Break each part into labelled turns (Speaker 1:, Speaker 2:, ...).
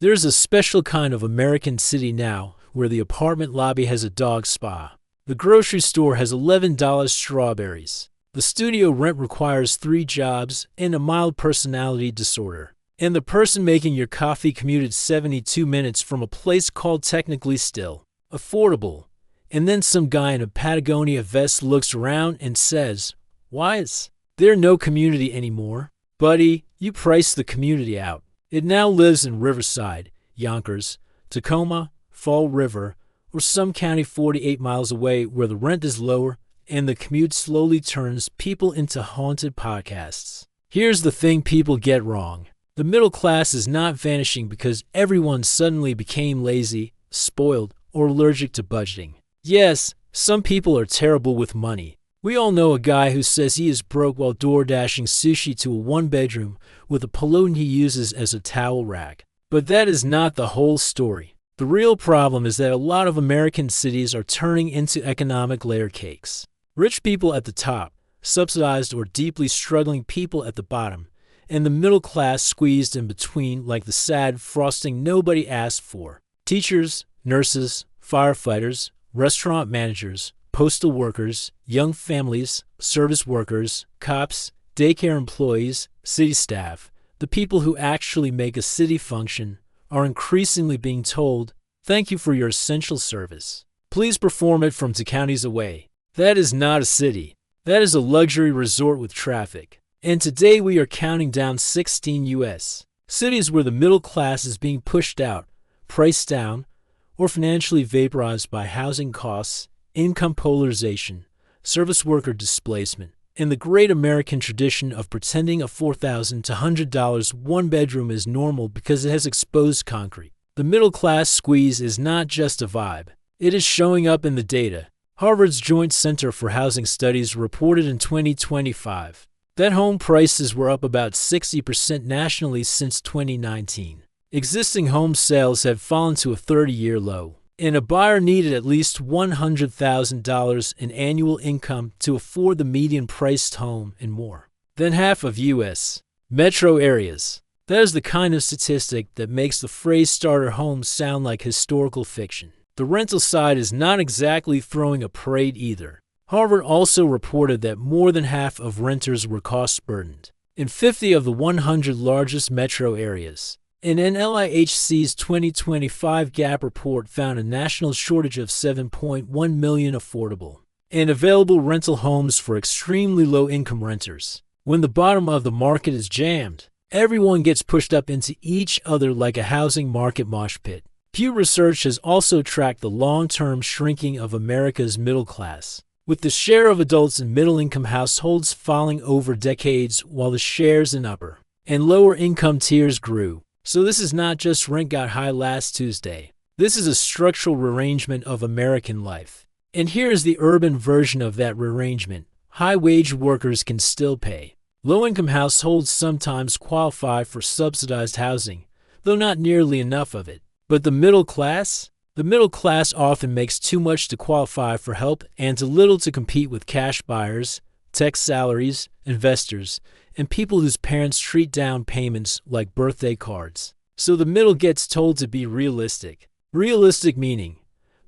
Speaker 1: There's a special kind of American city now where the apartment lobby has a dog spa. The grocery store has $11 strawberries. The studio rent requires 3 jobs and a mild personality disorder. And the person making your coffee commuted 72 minutes from a place called Technically Still. Affordable. And then some guy in a Patagonia vest looks around and says, "Why is there no community anymore?" Buddy, you priced the community out. It now lives in Riverside, Yonkers, Tacoma, Fall River, or some county 48 miles away where the rent is lower and the commute slowly turns people into haunted podcasts. Here's the thing people get wrong. The middle class is not vanishing because everyone suddenly became lazy, spoiled, or allergic to budgeting. Yes, some people are terrible with money. We all know a guy who says he is broke while door-dashing sushi to a one-bedroom with a pillow he uses as a towel rack. But that is not the whole story. The real problem is that a lot of American cities are turning into economic layer cakes. Rich people at the top, subsidized or deeply struggling people at the bottom, and the middle class squeezed in between like the sad frosting nobody asked for. Teachers, nurses, firefighters, restaurant managers, postal workers, young families, service workers, cops, daycare employees, city staff, the people who actually make a city function, are increasingly being told, "Thank you for your essential service. Please perform it from 2 counties away." That is not a city. That is a luxury resort with traffic. And today we are counting down 16 U.S. cities where the middle class is being pushed out, priced down, or financially vaporized by housing costs, income polarization, service worker displacement, and the great American tradition of pretending a $4,000 to $100 one-bedroom is normal because it has exposed concrete. The middle-class squeeze is not just a vibe. It is showing up in the data. Harvard's Joint Center for Housing Studies reported in 2025 that home prices were up about 60% nationally since 2019. Existing home sales have fallen to a 30-year low, and a buyer needed at least $100,000 in annual income to afford the median-priced home and more than half of U.S. metro areas. That is the kind of statistic that makes the phrase starter home sound like historical fiction. The rental side is not exactly throwing a parade either. Harvard also reported that more than half of renters were cost-burdened in 50 of the 100 largest metro areas. An NLIHC's 2025 gap report found a national shortage of 7.1 million affordable and available rental homes for extremely low-income renters. When the bottom of the market is jammed, everyone gets pushed up into each other like a housing market mosh pit. Pew Research has also tracked the long-term shrinking of America's middle class, with the share of adults in middle-income households falling over decades while the shares in upper and lower-income tiers grew. So this is not just rent got high last Tuesday. This is a structural rearrangement of American life. And here is the urban version of that rearrangement. High-wage workers can still pay. Low-income households sometimes qualify for subsidized housing, though not nearly enough of it. But the middle class? The middle class often makes too much to qualify for help and too little to compete with cash buyers, tech salaries, investors, and people whose parents treat down payments like birthday cards. So the middle gets told to be realistic. Realistic meaning,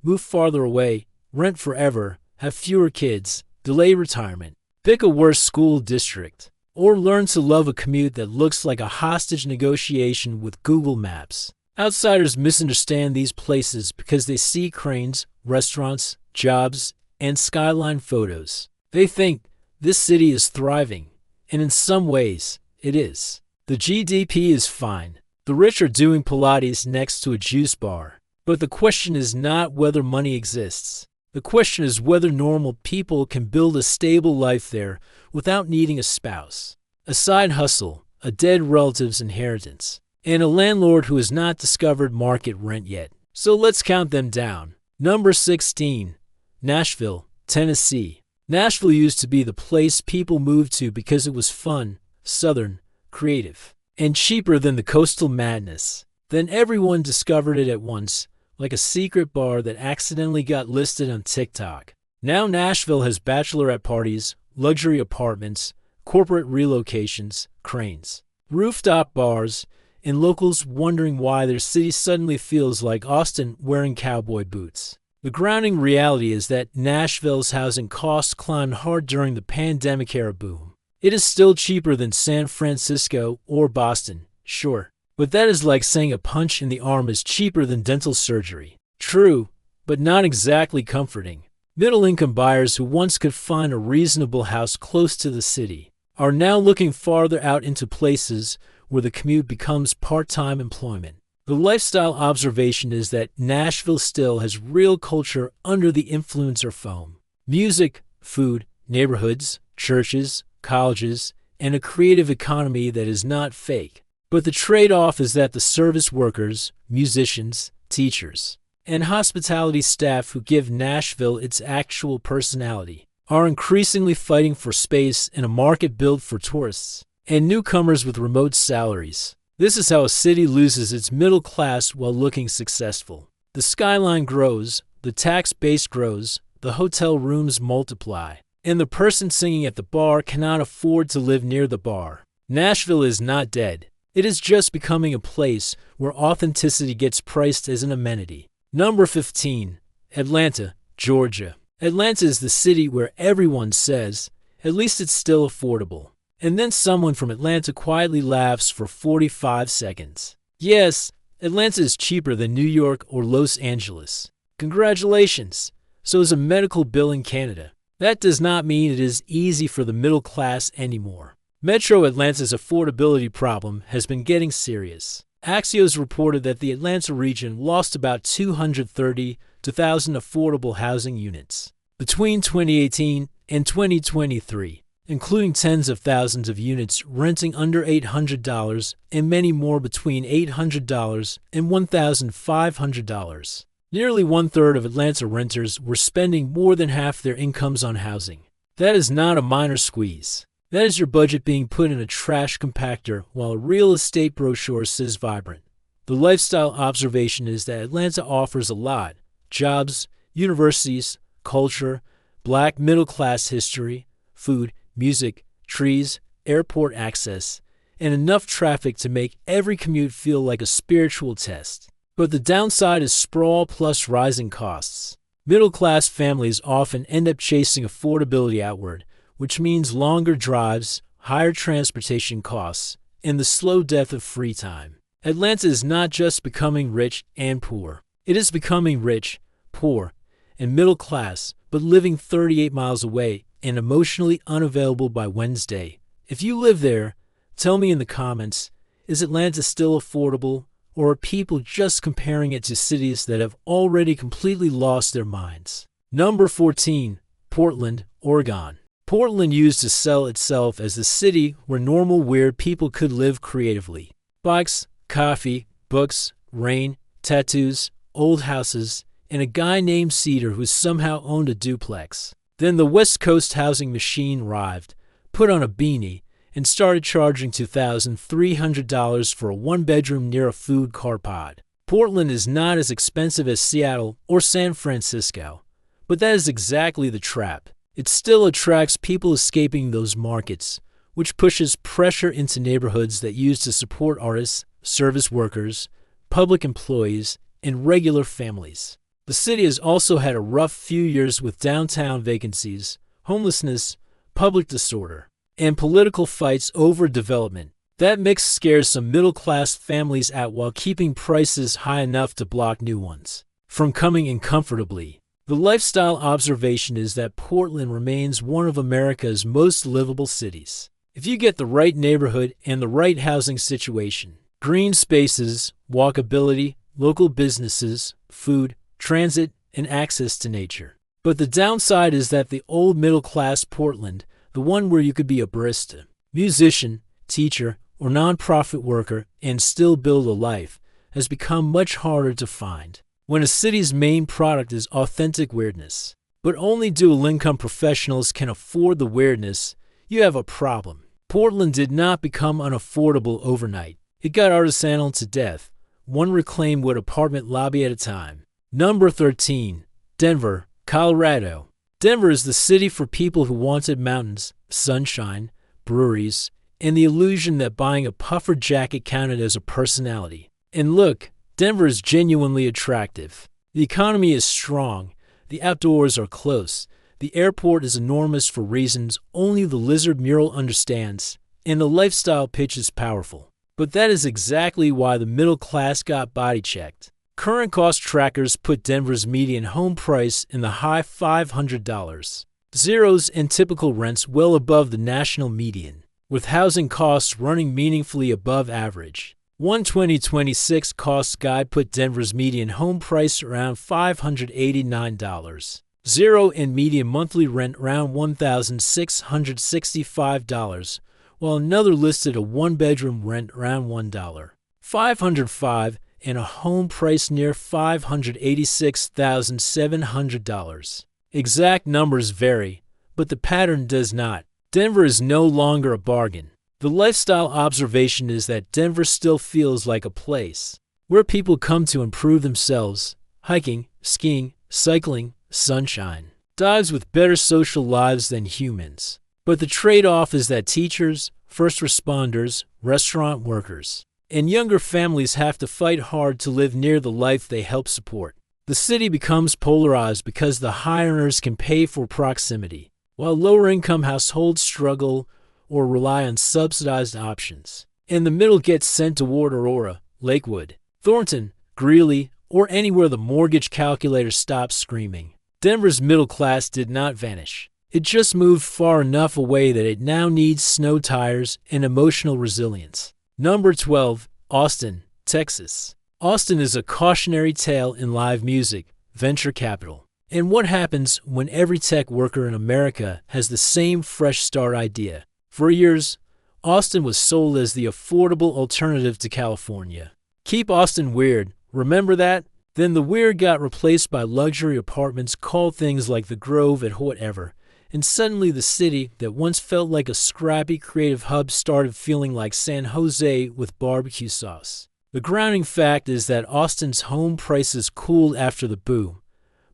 Speaker 1: move farther away, rent forever, have fewer kids, delay retirement, pick a worse school district, or learn to love a commute that looks like a hostage negotiation with Google Maps. Outsiders misunderstand these places because they see cranes, restaurants, jobs, and skyline photos. They think this city is thriving, and in some ways, it is. The GDP is fine. The rich are doing Pilates next to a juice bar. But the question is not whether money exists. The question is whether normal people can build a stable life there without needing a spouse, a side hustle, a dead relative's inheritance, and a landlord who has not discovered market rent yet. So let's count them down. Number 16, Nashville, Tennessee. Nashville used to be the place people moved to because it was fun, southern, creative, and cheaper than the coastal madness. Then everyone discovered it at once, like a secret bar that accidentally got listed on TikTok. Now Nashville has bachelorette parties, luxury apartments, corporate relocations, cranes, rooftop bars, and locals wondering why their city suddenly feels like Austin wearing cowboy boots. The grounding reality is that Nashville's housing costs climbed hard during the pandemic-era boom. It is still cheaper than San Francisco or Boston, sure, but that is like saying a punch in the arm is cheaper than dental surgery. True, but not exactly comforting. Middle-income buyers who once could find a reasonable house close to the city are now looking farther out into places where the commute becomes part-time employment. The lifestyle observation is that Nashville still has real culture under the influencer foam. Music, food, neighborhoods, churches, colleges, and a creative economy that is not fake. But the trade-off is that the service workers, musicians, teachers, and hospitality staff who give Nashville its actual personality are increasingly fighting for space in a market built for tourists and newcomers with remote salaries. This is how a city loses its middle class while looking successful. The skyline grows, the tax base grows, the hotel rooms multiply, and the person singing at the bar cannot afford to live near the bar. Nashville is not dead. It is just becoming a place where authenticity gets priced as an amenity. Number 15. Atlanta, Georgia. Atlanta is the city where everyone says, at least it's still affordable. And then someone from Atlanta quietly laughs for 45 seconds. Yes, Atlanta is cheaper than New York or Los Angeles. Congratulations! So is a medical bill in Canada. That does not mean it is easy for the middle class anymore. Metro Atlanta's affordability problem has been getting serious. Axios reported that the Atlanta region lost about 230,000 affordable housing units between 2018 and 2023. Including tens of thousands of units renting under $800 and many more between $800 and $1,500. Nearly one-third of Atlanta renters were spending more than half their incomes on housing. That is not a minor squeeze. That is your budget being put in a trash compactor while a real estate brochure says vibrant. The lifestyle observation is that Atlanta offers a lot: jobs, universities, culture, black middle-class history, food, music, trees, airport access, and enough traffic to make every commute feel like a spiritual test. But the downside is sprawl plus rising costs. Middle-class families often end up chasing affordability outward, which means longer drives, higher transportation costs, and the slow death of free time. Atlanta is not just becoming rich and poor. It is becoming rich, poor, and middle class, but living 38 miles away and emotionally unavailable by Wednesday. If you live there, tell me in the comments, is Atlanta still affordable, or are people just comparing it to cities that have already completely lost their minds? Number 14. Portland, Oregon. Portland used to sell itself as the city where normal weird people could live creatively. Bikes, coffee, books, rain, tattoos, old houses, and a guy named Cedar who somehow owned a duplex. Then the West Coast housing machine arrived, put on a beanie, and started charging $2,300 for a one-bedroom near a food car pod. Portland is not as expensive as Seattle or San Francisco, but that is exactly the trap. It still attracts people escaping those markets, which pushes pressure into neighborhoods that used to support artists, service workers, public employees, and regular families. The city has also had a rough few years with downtown vacancies, homelessness, public disorder, and political fights over development. That mix scares some middle-class families out while keeping prices high enough to block new ones from coming in comfortably. The lifestyle observation is that Portland remains one of America's most livable cities. If you get the right neighborhood and the right housing situation, green spaces, walkability, local businesses, food, transit, and access to nature. But the downside is that the old middle-class Portland, the one where you could be a barista, musician, teacher, or nonprofit worker and still build a life, has become much harder to find. When a city's main product is authentic weirdness, but only dual-income professionals can afford the weirdness, you have a problem. Portland did not become unaffordable overnight. It got artisanal to death, one reclaimed wood apartment lobby at a time. Number 13. Denver, Colorado. Denver is the city for people who wanted mountains, sunshine, breweries, and the illusion that buying a puffer jacket counted as a personality. And look, Denver is genuinely attractive. The economy is strong, the outdoors are close, the airport is enormous for reasons only the lizard mural understands, and the lifestyle pitch is powerful. But that is exactly why the middle class got body checked. Current cost trackers put Denver's median home price in the high $500. Zeros and typical rents well above the national median, with housing costs running meaningfully above average. One 2026 cost guide put Denver's median home price around $589. Zero and median monthly rent around $1,665, while another listed a one-bedroom rent around $1,505 and a home price near $586,700. Exact numbers vary, but the pattern does not. Denver is no longer a bargain. The lifestyle observation is that Denver still feels like a place where people come to improve themselves, hiking, skiing, cycling, sunshine, dogs with better social lives than humans. But the trade-off is that teachers, first responders, restaurant workers, and younger families have to fight hard to live near the life they help support. The city becomes polarized because the high earners can pay for proximity, while lower-income households struggle or rely on subsidized options. And the middle gets sent toward Aurora, Lakewood, Thornton, Greeley, or anywhere the mortgage calculator stops screaming. Denver's middle class did not vanish. It just moved far enough away that it now needs snow tires and emotional resilience. Number 12, Austin, Texas. Austin is a cautionary tale in live music, venture capital, and what happens when every tech worker in America has the same fresh start idea. For years, Austin was sold as the affordable alternative to California. Keep Austin weird, remember that? Then the weird got replaced by luxury apartments called things like the Grove at whatever, and suddenly the city that once felt like a scrappy creative hub started feeling like San Jose with barbecue sauce. The grounding fact is that Austin's home prices cooled after the boom,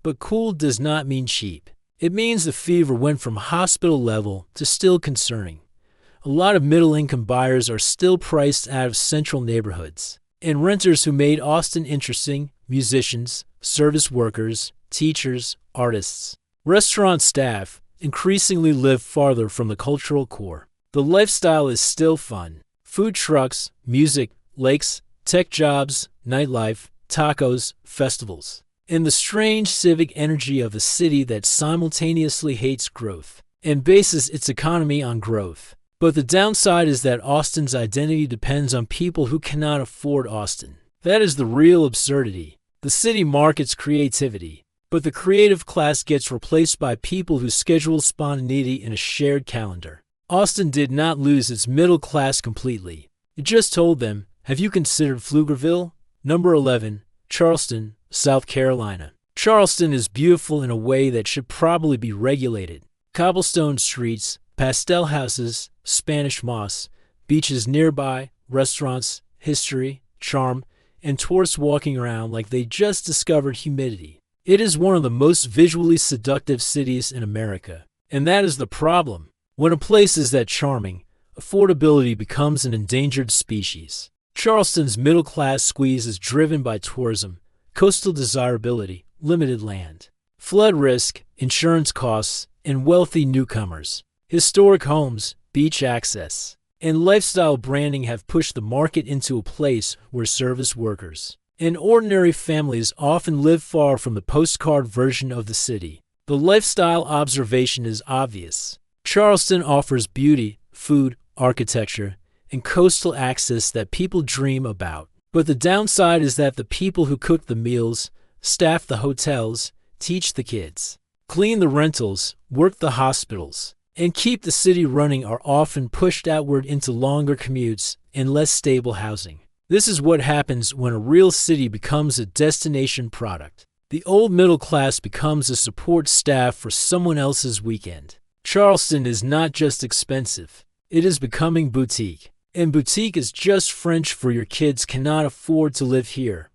Speaker 1: but cool does not mean cheap. It means the fever went from hospital level to still concerning. A lot of middle-income buyers are still priced out of central neighborhoods, and renters who made Austin interesting, musicians, service workers, teachers, artists, restaurant staff, increasingly live farther from the cultural core. The lifestyle is still fun. Food trucks, music, lakes, tech jobs, nightlife, tacos, festivals, and the strange civic energy of a city that simultaneously hates growth and bases its economy on growth. But the downside is that Austin's identity depends on people who cannot afford Austin. That is the real absurdity. The city markets creativity, but the creative class gets replaced by people who schedule spontaneity in a shared calendar. Austin did not lose its middle class completely. It just told them, have you considered Pflugerville? Number 11, Charleston, South Carolina. Charleston is beautiful in a way that should probably be regulated. Cobblestone streets, pastel houses, Spanish moss, beaches nearby, restaurants, history, charm, and tourists walking around like they just discovered humidity. It is one of the most visually seductive cities in America. And that is the problem. When a place is that charming, affordability becomes an endangered species. Charleston's middle-class squeeze is driven by tourism, coastal desirability, limited land, flood risk, insurance costs, and wealthy newcomers. Historic homes, beach access, and lifestyle branding have pushed the market into a place where service workers and ordinary families often live far from the postcard version of the city. The lifestyle observation is obvious. Charleston offers beauty, food, architecture, and coastal access that people dream about. But the downside is that the people who cook the meals, staff the hotels, teach the kids, clean the rentals, work the hospitals, and keep the city running are often pushed outward into longer commutes and less stable housing. This is what happens when a real city becomes a destination product. The old middle class becomes a support staff for someone else's weekend. Charleston is not just expensive, it is becoming boutique. And boutique is just French for your kids cannot afford to live here.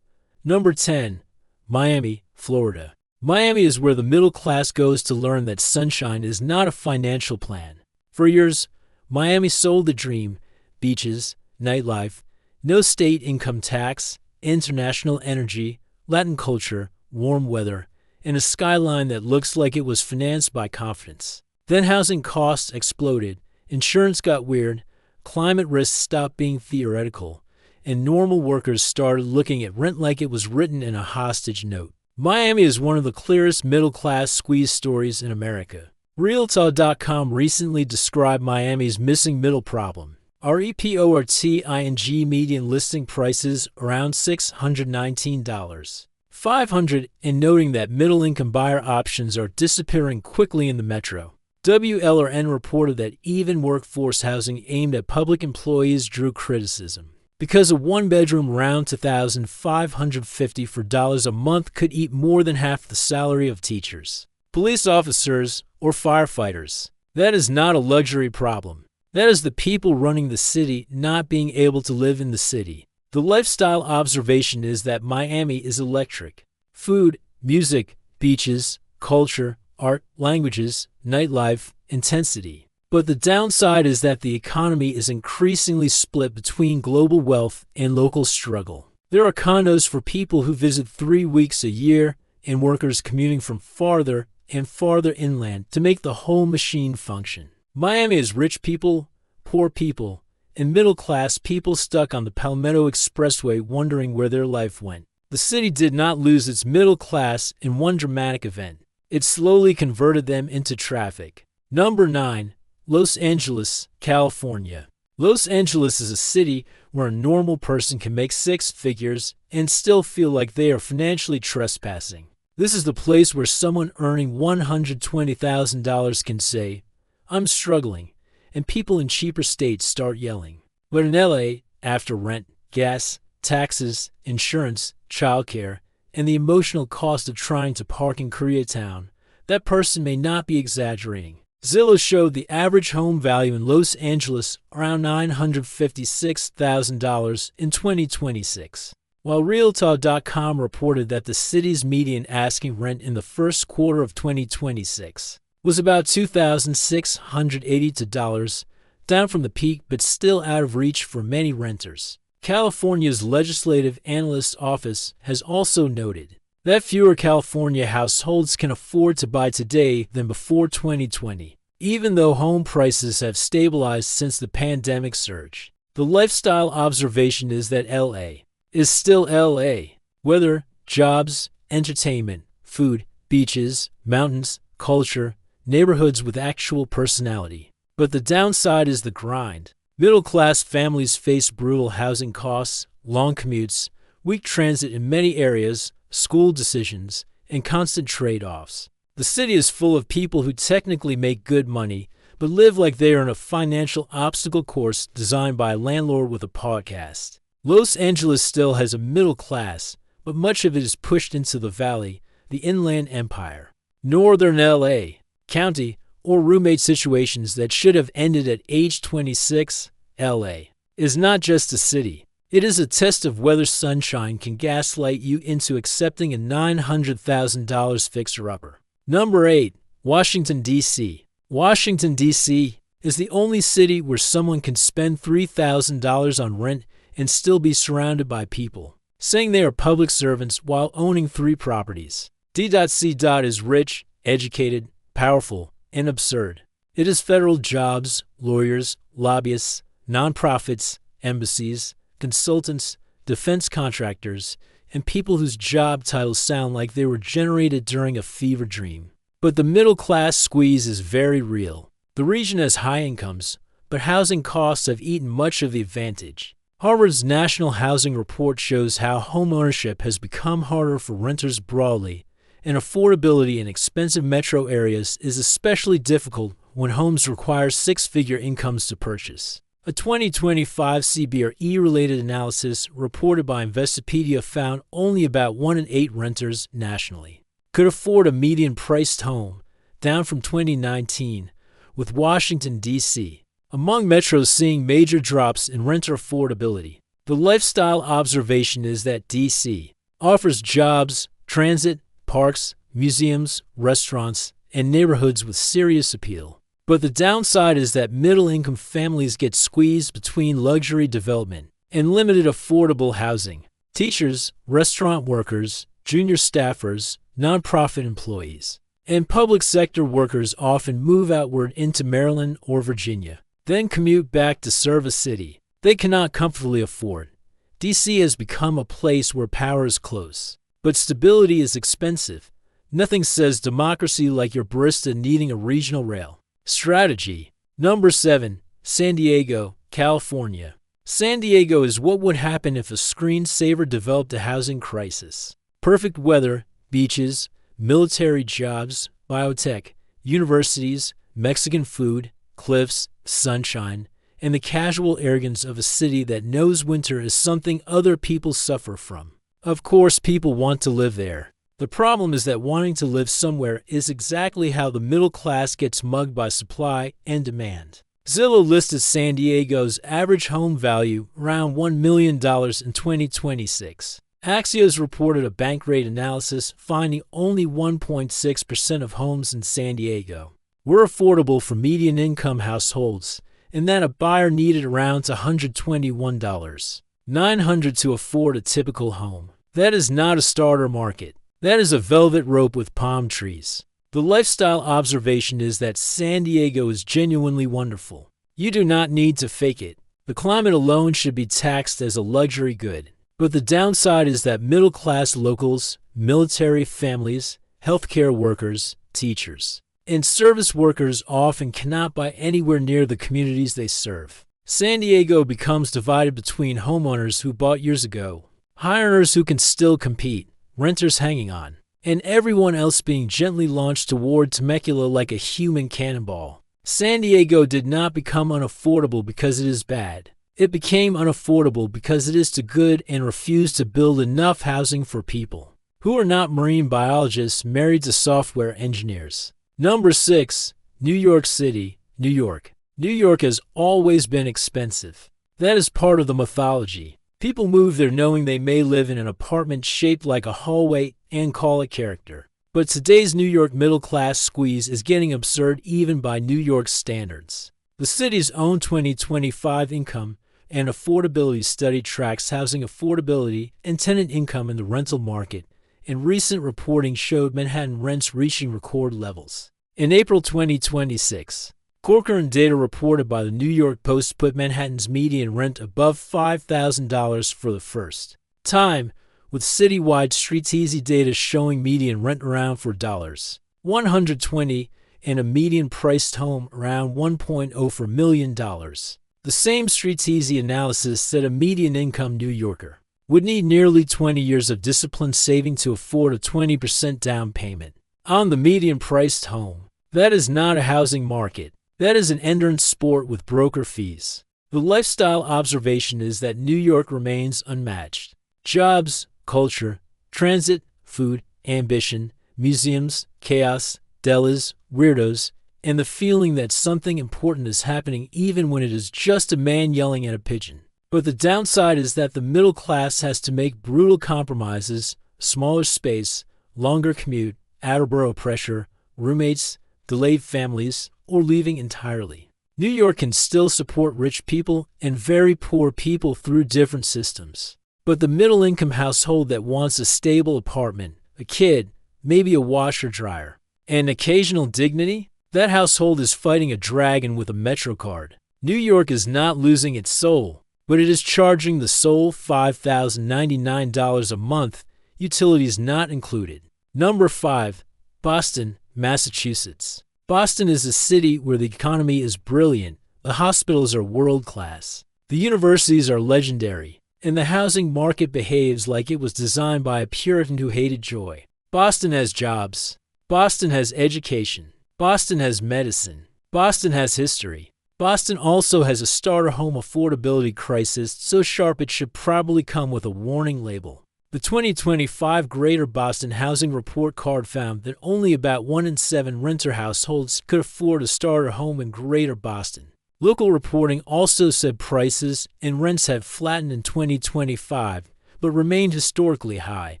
Speaker 1: Number 10, Miami, Florida. Miami is where the middle class goes to learn that sunshine is not a financial plan. For years, Miami sold the dream: beaches, nightlife, no state income tax, international energy, Latin culture, warm weather, and a skyline that looks like it was financed by confidence. Then housing costs exploded, insurance got weird, climate risks stopped being theoretical, and normal workers started looking at rent like it was written in a hostage note. Miami is one of the clearest middle-class squeeze stories in America. Realtor.com recently described Miami's missing middle problem. REPORTING median listing prices around $619. $500, and noting that middle-income buyer options are disappearing quickly in the metro. WLRN reported that even workforce housing aimed at public employees drew criticism, because a one-bedroom round to $1,550 for dollars a month could eat more than half the salary of teachers, police officers, or firefighters. That is not a luxury problem. That is the people running the city not being able to live in the city. The lifestyle observation is that Miami is electric. Food, music, beaches, culture, art, languages, nightlife, intensity. But the downside is that the economy is increasingly split between global wealth and local struggle. There are condos for people who visit 3 weeks a year and workers commuting from farther and farther inland to make the whole machine function. Miami is rich people, poor people, and middle-class people stuck on the Palmetto Expressway wondering where their life went. The city did not lose its middle class in one dramatic event. It slowly converted them into traffic. Number 9. Los Angeles, California. Los Angeles is a city where a normal person can make 6 figures and still feel like they are financially trespassing. This is the place where someone earning $120,000 can say, "I'm struggling," and people in cheaper states start yelling. But in LA, after rent, gas, taxes, insurance, childcare, and the emotional cost of trying to park in Koreatown, that person may not be exaggerating. Zillow showed the average home value in Los Angeles around $956,000 in 2026, while Realtor.com reported that the city's median asking rent in the first quarter of 2026 was about $2,682, down from the peak but still out of reach for many renters. California's Legislative Analyst's Office has also noted that fewer California households can afford to buy today than before 2020, even though home prices have stabilized since the pandemic surge. The lifestyle observation is that LA is still LA. Weather, jobs, entertainment, food, beaches, mountains, culture, neighborhoods with actual personality. But the downside is the grind. Middle-class families face brutal housing costs, long commutes, weak transit in many areas, school decisions, and constant trade-offs. The city is full of people who technically make good money, but live like they are in a financial obstacle course designed by a landlord with a podcast. Los Angeles still has a middle class, but much of it is pushed into the valley, the inland empire. Northern LA County, or roommate situations that should have ended at age 26, LA is not just a city. It is a test of whether sunshine can gaslight you into accepting a $900,000 fixer-upper. Number 8. Washington, D.C. Washington, D.C. is the only city where someone can spend $3,000 on rent and still be surrounded by people saying they are public servants while owning 3 properties. D.C. is rich, educated, powerful, and absurd. It is federal jobs, lawyers, lobbyists, nonprofits, embassies, consultants, defense contractors, and people whose job titles sound like they were generated during a fever dream. But the middle-class squeeze is very real. The region has high incomes, but housing costs have eaten much of the advantage. Harvard's National Housing Report shows how homeownership has become harder for renters broadly, and affordability in expensive metro areas is especially difficult when homes require 6-figure incomes to purchase. A 2025 CBRE-related analysis reported by Investopedia found only about 1 in 8 renters nationally could afford a median-priced home, down from 2019, with Washington, D.C. among metros seeing major drops in renter affordability. The lifestyle observation is that D.C. offers jobs, transit, parks, museums, restaurants, and neighborhoods with serious appeal. But the downside is that middle-income families get squeezed between luxury development and limited affordable housing. Teachers, restaurant workers, junior staffers, nonprofit employees, and public sector workers often move outward into Maryland or Virginia, then commute back to serve a city they cannot comfortably afford. D.C. has become a place where power is close, but stability is expensive. Nothing says democracy like your barista needing a regional rail. Strategy. Number 7. San Diego, California. San Diego is what would happen if a screensaver developed a housing crisis. Perfect weather, beaches, military jobs, biotech, universities, Mexican food, cliffs, sunshine, and the casual arrogance of a city that knows winter is something other people suffer from. Of course, people want to live there. The problem is that wanting to live somewhere is exactly how the middle class gets mugged by supply and demand. Zillow listed San Diego's average home value around $1 million in 2026. Axios reported a bank rate analysis finding only 1.6% of homes in San Diego were affordable for median income households, and that a buyer needed around $121,900 to afford a typical home. That is not a starter market. That is a velvet rope with palm trees. The lifestyle observation is that San Diego is genuinely wonderful. You do not need to fake it. The climate alone should be taxed as a luxury good. But the downside is that middle-class locals, military families, healthcare workers, teachers, and service workers often cannot buy anywhere near the communities they serve. San Diego becomes divided between homeowners who bought years ago, high earners who can still compete, renters hanging on, and everyone else being gently launched toward Temecula like a human cannonball. San Diego did not become unaffordable because it is bad. It became unaffordable because it is too good and refused to build enough housing for people who are not marine biologists married to software engineers. Number 6. New York City, New York. New York has always been expensive. That is part of the mythology. People move there knowing they may live in an apartment shaped like a hallway and call it character. But today's New York middle-class squeeze is getting absurd even by New York standards. The city's own 2025 income and affordability study tracks housing affordability and tenant income in the rental market, and recent reporting showed Manhattan rents reaching record levels. In April 2026, Corcoran data reported by the New York Post put Manhattan's median rent above $5,000 for the first time, with citywide StreetsEasy data showing median rent around $120 and a median priced home around $1.04 million. The same StreetsEasy analysis said a median income New Yorker would need nearly 20 years of disciplined saving to afford a 20% down payment on the median priced home. That is not a housing market. That is an endurance sport with broker fees. The lifestyle observation is that New York remains unmatched. Jobs, culture, transit, food, ambition, museums, chaos, delis, weirdos, and the feeling that something important is happening even when it is just a man yelling at a pigeon. But the downside is that the middle class has to make brutal compromises: smaller space, longer commute, outer-borough pressure, roommates, delayed families, or leaving entirely. New York can still support rich people and very poor people through different systems. But the middle-income household that wants a stable apartment, a kid, maybe a washer-dryer, and occasional dignity, that household is fighting a dragon with a MetroCard. New York is not losing its soul, but it is charging the soul $5,099 a month, utilities not included. Number 5. Boston, Massachusetts. Boston is a city where the economy is brilliant, the hospitals are world-class, the universities are legendary, and the housing market behaves like it was designed by a Puritan who hated joy. Boston has jobs. Boston has education. Boston has medicine. Boston has history. Boston also has a starter home affordability crisis so sharp it should probably come with a warning label. The 2025 Greater Boston Housing Report Card found that only about 1 in 7 renter households could afford a starter home in Greater Boston. Local reporting also said prices and rents have flattened in 2025, but remained historically high,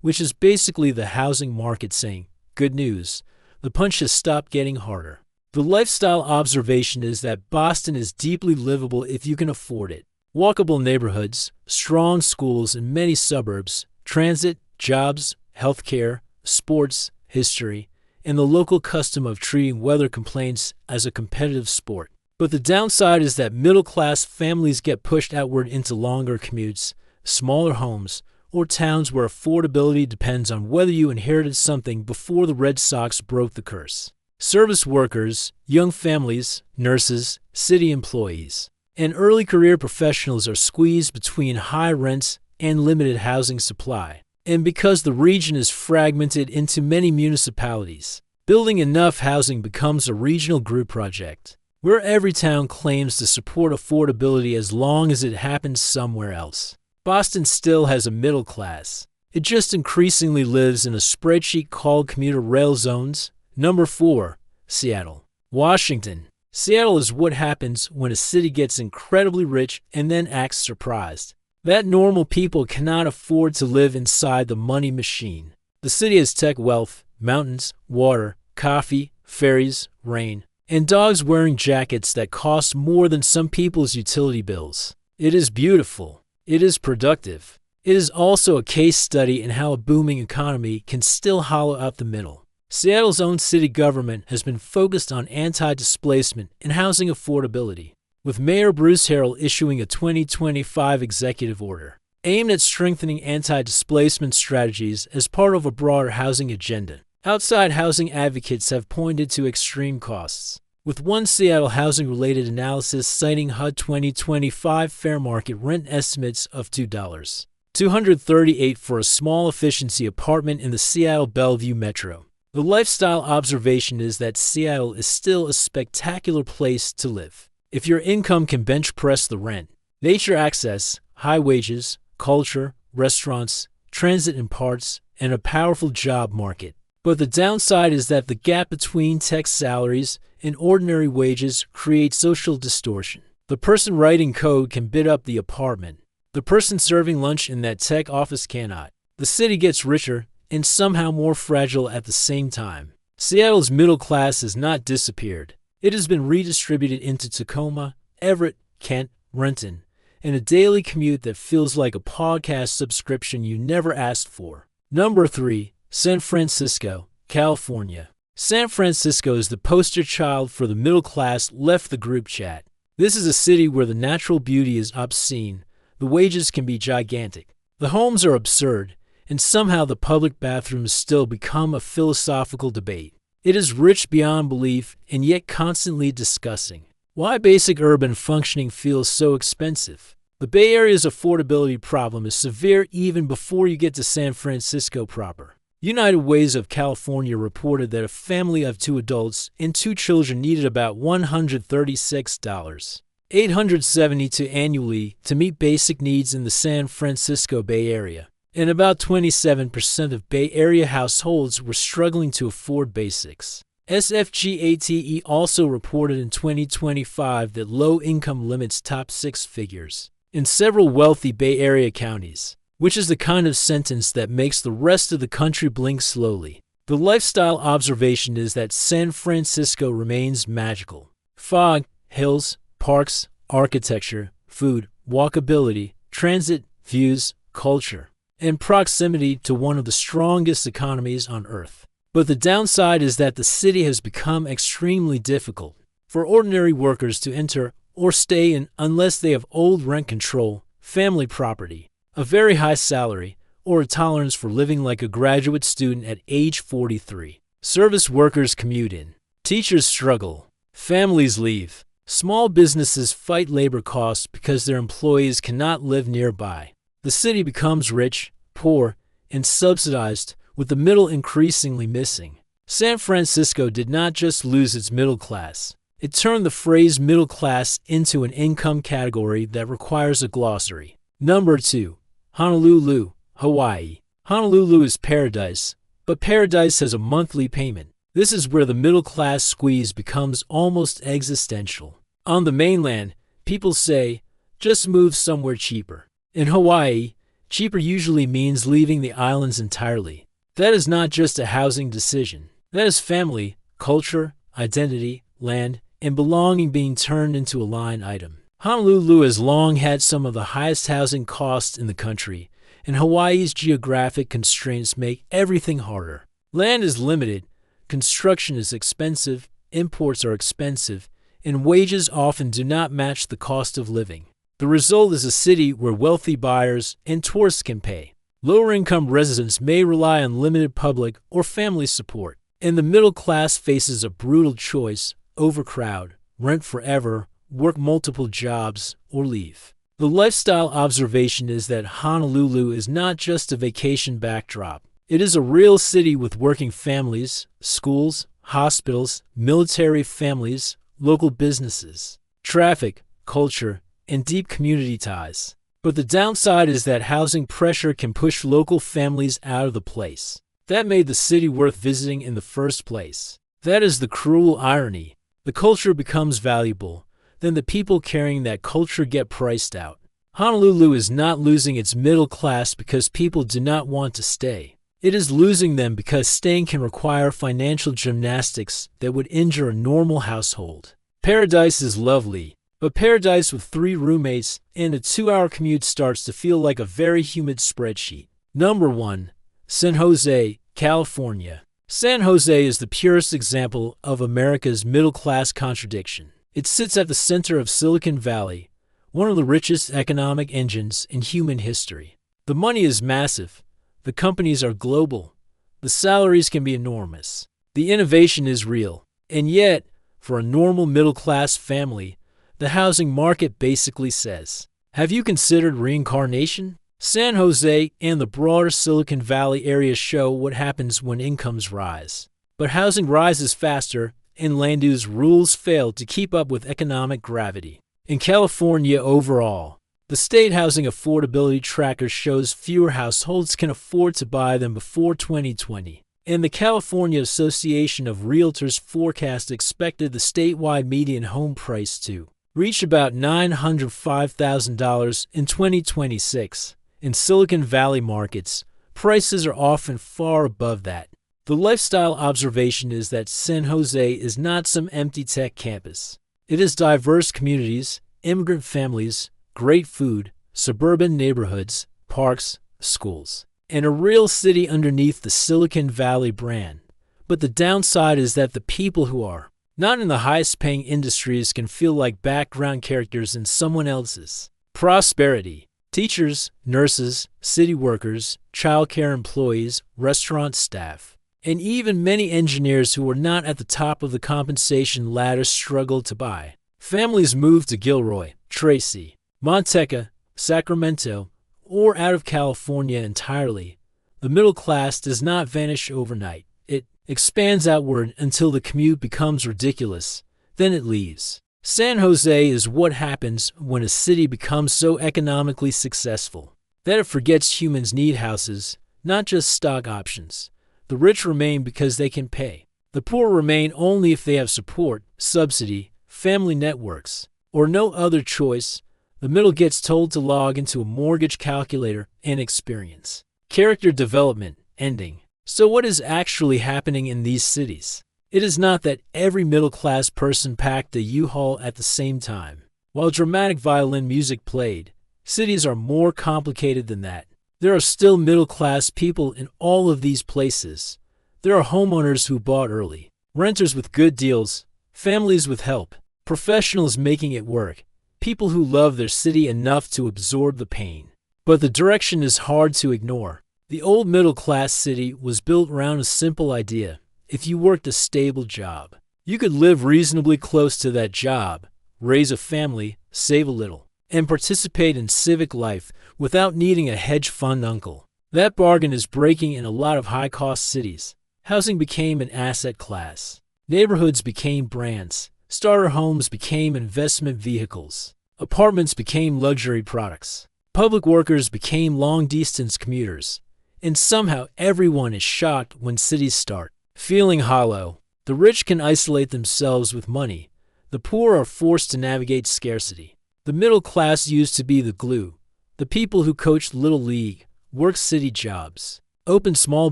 Speaker 1: which is basically the housing market saying, "Good news, the punch has stopped getting harder." The lifestyle observation is that Boston is deeply livable if you can afford it. Walkable neighborhoods, strong schools in many suburbs, transit, jobs, healthcare, sports, history, and the local custom of treating weather complaints as a competitive sport. But the downside is that middle-class families get pushed outward into longer commutes, smaller homes, or towns where affordability depends on whether you inherited something before the Red Sox broke the curse. Service workers, young families, nurses, city employees, and early career professionals are squeezed between high rents and limited housing supply. And because the region is fragmented into many municipalities, building enough housing becomes a regional group project, where every town claims to support affordability as long as it happens somewhere else. Boston still has a middle class. It just increasingly lives in a spreadsheet called commuter rail zones. Number 4. Seattle. Washington. Seattle is what happens when a city gets incredibly rich and then acts surprised that normal people cannot afford to live inside the money machine. The city has tech wealth, mountains, water, coffee, ferries, rain, and dogs wearing jackets that cost more than some people's utility bills. It is beautiful. It is productive. It is also a case study in how a booming economy can still hollow out the middle. Seattle's own city government has been focused on anti-displacement and housing affordability, with Mayor Bruce Harrell issuing a 2025 executive order aimed at strengthening anti-displacement strategies as part of a broader housing agenda. Outside housing advocates have pointed to extreme costs, with one Seattle housing-related analysis citing HUD 2025 fair market rent estimates of $2.238 for a small efficiency apartment in the Seattle Bellevue metro. The lifestyle observation is that Seattle is still a spectacular place to live if your income can bench press the rent. Nature access, high wages, culture, restaurants, transit and parts, and a powerful job market. But the downside is that the gap between tech salaries and ordinary wages creates social distortion. The person writing code can bid up the apartment. The person serving lunch in that tech office cannot. The city gets richer and somehow more fragile at the same time. Seattle's middle class has not disappeared. It has been redistributed into Tacoma, Everett, Kent, Renton, and a daily commute that feels like a podcast subscription you never asked for. Number 3. San Francisco, California. San Francisco is the poster child for the middle class left the group chat. This is a city where the natural beauty is obscene, the wages can be gigantic, the homes are absurd, and somehow the public bathrooms still become a philosophical debate. It is rich beyond belief and yet constantly discussing why basic urban functioning feels so expensive. The Bay Area's affordability problem is severe even before you get to San Francisco proper. United Ways of California reported that a family of 2 adults and 2 children needed about $136,872 annually to meet basic needs in the San Francisco Bay Area. And about 27% of Bay Area households were struggling to afford basics. SFGATE also reported in 2025 that low-income limits top 6 figures in several wealthy Bay Area counties, which is the kind of sentence that makes the rest of the country blink slowly. The lifestyle observation is that San Francisco remains magical. Fog, hills, parks, architecture, food, walkability, transit, views, culture, and proximity to one of the strongest economies on Earth. But the downside is that the city has become extremely difficult for ordinary workers to enter or stay in unless they have old rent control, family property, a very high salary, or a tolerance for living like a graduate student at age 43. Service workers commute in. Teachers struggle. Families leave. Small businesses fight labor costs because their employees cannot live nearby. The city becomes rich, poor, and subsidized, with the middle increasingly missing. San Francisco did not just lose its middle class. It turned the phrase middle class into an income category that requires a glossary. Number 2. Honolulu, Hawaii. Honolulu is paradise, but paradise has a monthly payment. This is where the middle class squeeze becomes almost existential. On the mainland, people say, just move somewhere cheaper. In Hawaii, cheaper usually means leaving the islands entirely. That is not just a housing decision. That is family, culture, identity, land, and belonging being turned into a line item. Honolulu has long had some of the highest housing costs in the country, and Hawaii's geographic constraints make everything harder. Land is limited, construction is expensive, imports are expensive, and wages often do not match the cost of living. The result is a city where wealthy buyers and tourists can pay. Lower-income residents may rely on limited public or family support, and the middle class faces a brutal choice: overcrowd, rent forever, work multiple jobs, or leave. The lifestyle observation is that Honolulu is not just a vacation backdrop. It is a real city with working families, schools, hospitals, military families, local businesses, traffic, culture, and deep community ties. But the downside is that housing pressure can push local families out of the place that made the city worth visiting in the first place. That is the cruel irony. The culture becomes valuable, then the people carrying that culture get priced out. Honolulu is not losing its middle class because people do not want to stay. It is losing them because staying can require financial gymnastics that would injure a normal household. Paradise is lovely, but paradise with 3 roommates and a 2-hour commute starts to feel like a very humid spreadsheet. Number 1. San Jose, California. San Jose is the purest example of America's middle-class contradiction. It sits at the center of Silicon Valley, one of the richest economic engines in human history. The money is massive. The companies are global. The salaries can be enormous. The innovation is real. And yet, for a normal middle-class family, the housing market basically says, "Have you considered reincarnation?" San Jose and the broader Silicon Valley area show what happens when incomes rise. But housing rises faster, and land use rules fail to keep up with economic gravity. In California overall, the state housing affordability tracker shows fewer households can afford to buy them before 2020. And the California Association of Realtors forecast expected the statewide median home price to reach about $905,000 in 2026. In Silicon Valley markets, prices are often far above that. The lifestyle observation is that San Jose is not some empty tech campus. It is diverse communities, immigrant families, great food, suburban neighborhoods, parks, schools, and a real city underneath the Silicon Valley brand. But the downside is that the people who are not in the highest-paying industries can feel like background characters in someone else's prosperity. Teachers, nurses, city workers, childcare employees, restaurant staff, and even many engineers who are not at the top of the compensation ladder struggle to buy. Families move to Gilroy, Tracy, Manteca, Sacramento, or out of California entirely. The middle class does not vanish overnight. It expands outward until the commute becomes ridiculous. Then it leaves. San Jose is what happens when a city becomes so economically successful that it forgets humans need houses, not just stock options. The rich remain because they can pay. The poor remain only if they have support, subsidy, family networks, or no other choice. The middle gets told to log into a mortgage calculator and experience character development ending. So what is actually happening in these cities? It is not that every middle-class person packed a U-Haul at the same time. While dramatic violin music played, cities are more complicated than that. There are still middle-class people in all of these places. There are homeowners who bought early, renters with good deals, families with help, professionals making it work, people who love their city enough to absorb the pain. But the direction is hard to ignore. The old middle-class city was built around a simple idea. If you worked a stable job, you could live reasonably close to that job, raise a family, save a little, and participate in civic life without needing a hedge fund uncle. That bargain is breaking in a lot of high-cost cities. Housing became an asset class. Neighborhoods became brands. Starter homes became investment vehicles. Apartments became luxury products. Public workers became long-distance commuters. And somehow everyone is shocked when cities start feeling hollow. The rich can isolate themselves with money. The poor are forced to navigate scarcity. The middle class used to be the glue. The people who coached Little League, worked city jobs, opened small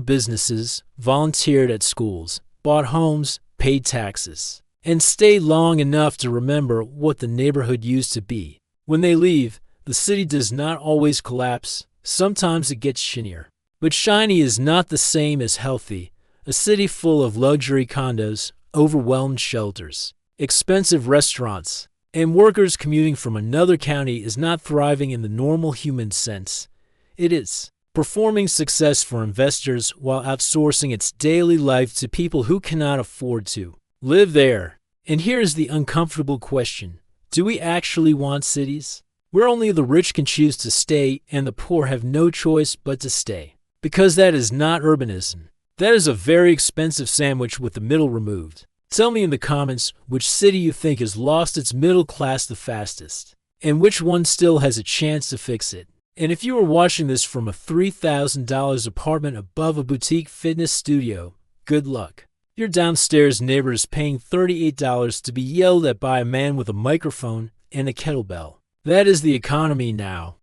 Speaker 1: businesses, volunteered at schools, bought homes, paid taxes. and stay long enough to remember what the neighborhood used to be. When they leave, the city does not always collapse. Sometimes it gets shinier. But shiny is not the same as healthy. A city full of luxury condos, overwhelmed shelters, expensive restaurants, and workers commuting from another county is not thriving in the normal human sense. It is performing success for investors while outsourcing its daily life to people who cannot afford to live there. And here's the uncomfortable question. Do we actually want cities where only the rich can choose to stay and the poor have no choice but to stay? Because that is not urbanism. That is a very expensive sandwich with the middle removed. Tell me in the comments which city you think has lost its middle class the fastest, and which one still has a chance to fix it. And if you are watching this from a $3,000 apartment above a boutique fitness studio, good luck. Your downstairs neighbor is paying $38 to be yelled at by a man with a microphone and a kettlebell. That is the economy now.